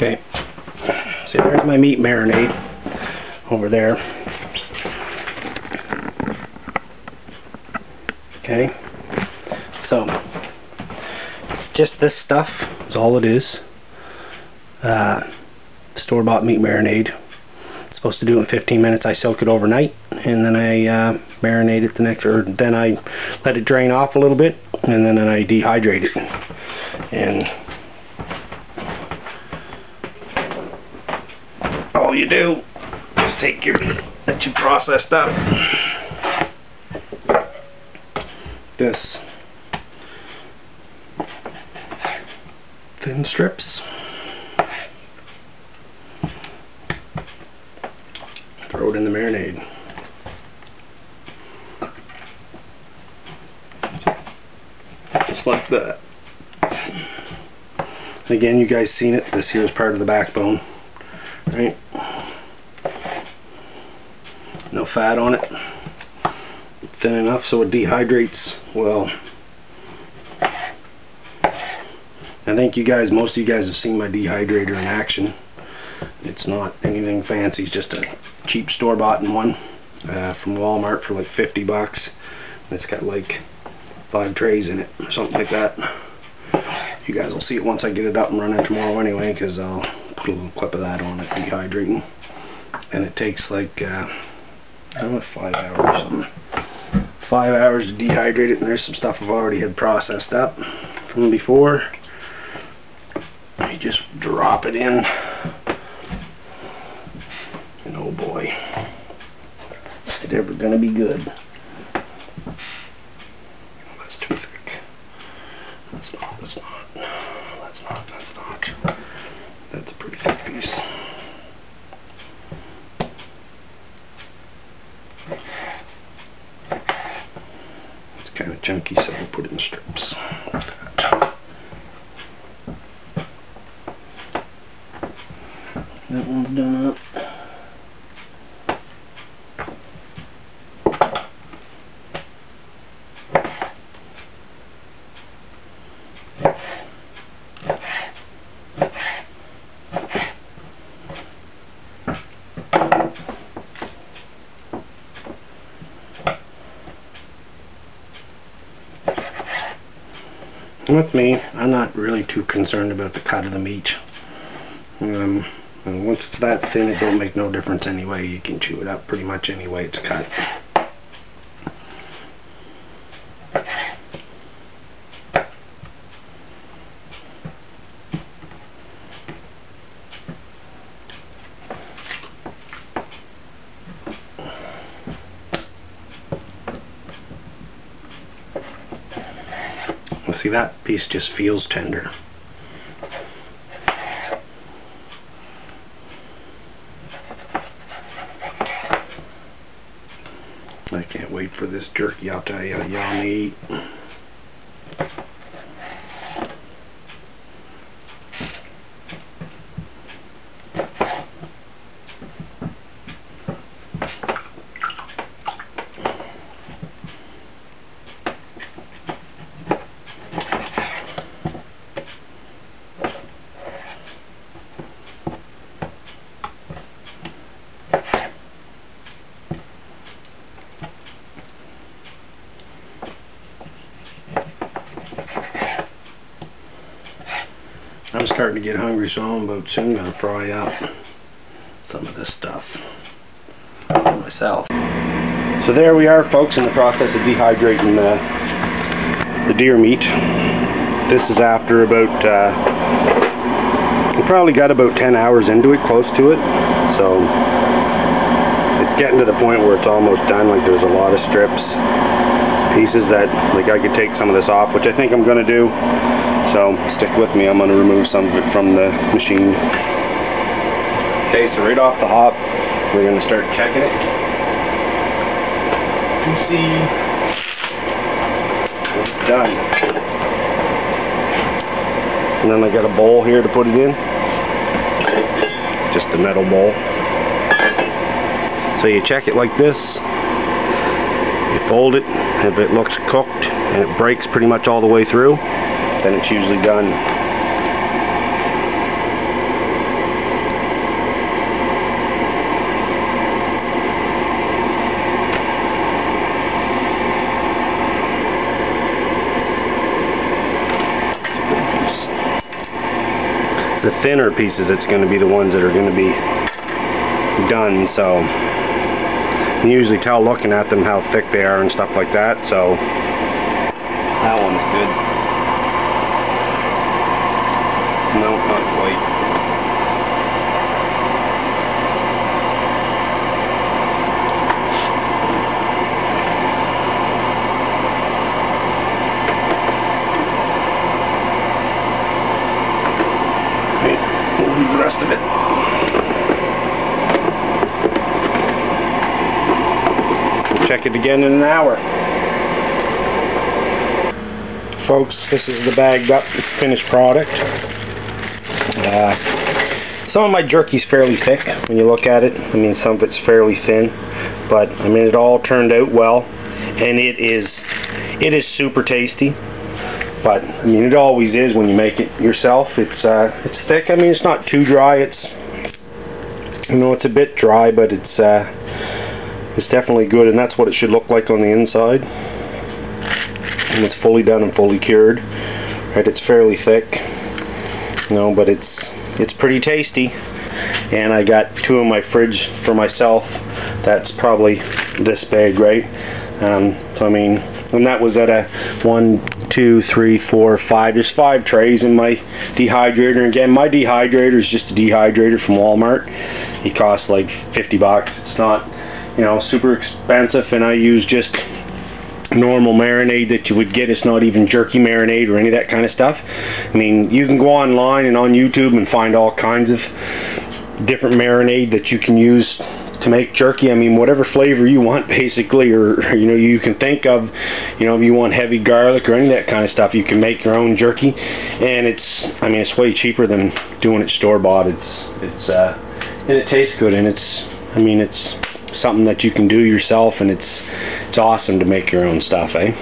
Okay, so there's my meat marinade over there. Okay, so just this stuff is all it is. Store-bought meat marinade. It's supposed to do it in 15 minutes. I soak it overnight and then I marinate it the next, or then I let it drain off a little bit and then I dehydrate it. And all you do is take your meat that you processed up, this thin strips, throw it in the marinade. Just like that. Again, you guys seen it. This here is part of the backbone, right? No fat on it. Thin enough so it dehydrates well. I think you guys, most of you guys have seen my dehydrator in action. It's not anything fancy. It's just a cheap store-bought one from Walmart for like 50 bucks. It's got like 5 trays in it or something like that. You guys will see it once I get it up and running tomorrow anyway, because I'll put a little clip of that on it dehydrating. And it takes like I don't know, 5 hours or something. 5 hours to dehydrate it, and there's some stuff I've already had processed up from before. You just drop it in, and oh boy, is it ever gonna be good. That's too thick. That's not. That's a pretty thick piece. It's kind of chunky, so we'll put it in strips like that. That one's done up. With me, I'm not really too concerned about the cut of the meat. And once it's that thin, it don't make no difference anyway. You can chew it up pretty much any way it's cut. See, that piece just feels tender. I can't wait for this jerky, I'll tell you, yummy. I'm starting to get hungry, so I'm about soon going to fry up some of this stuff myself. So there we are, folks, in the process of dehydrating the deer meat. This is after about, we probably got about 10 hours into it, close to it. So it's getting to the point where it's almost done. Like, there's a lot of strips, pieces that, like, I could take some of this off, which I think I'm going to do. So stick with me, I'm going to remove some of it from the machine. Okay, so right off the hop, we're going to start checking it to see it's done. And then I got a bowl here to put it in, just a metal bowl. So you check it like this, you fold it, if it looks cooked and it breaks pretty much all the way through, then it's usually done. the thinner pieces that's going to be the ones that are going to be done. So you can usually tell looking at them how thick they are and stuff like that. So that one's good. No, not quite. We'll leave the rest of it. We'll check it again in an hour. Folks, this is the bagged up finished product. Some of my jerky's fairly thick when you look at it. I mean, some of it's fairly thin, but I mean, it all turned out well, and it is super tasty. But I mean, it always is when you make it yourself. It's thick. I mean, it's not too dry. It's, you know, it's a bit dry, but it's definitely good, and that's what it should look like on the inside. And it's fully done and fully cured. Right, it's fairly thick, you know, but it's pretty tasty. And I got 2 in my fridge for myself. That's probably this big, right? So I mean, and that was at a 1, 2, 3, 4, 5. There's 5 trays in my dehydrator. Again, my dehydrator is just a dehydrator from Walmart. It costs like 50 bucks. It's not, you know, super expensive, and I use just normal marinade that you would get. It's not even jerky marinade or any of that kind of stuff. I mean, you can go online and on YouTube and find all kinds of different marinade that you can use to make jerky. I mean, whatever flavor you want, basically, or you know, you can think of. You know, if you want heavy garlic or any of that kind of stuff, you can make your own jerky, and I mean, it's way cheaper than doing it store-bought. And it tastes good, and I mean, it's something that you can do yourself, and it's awesome to make your own stuff, eh?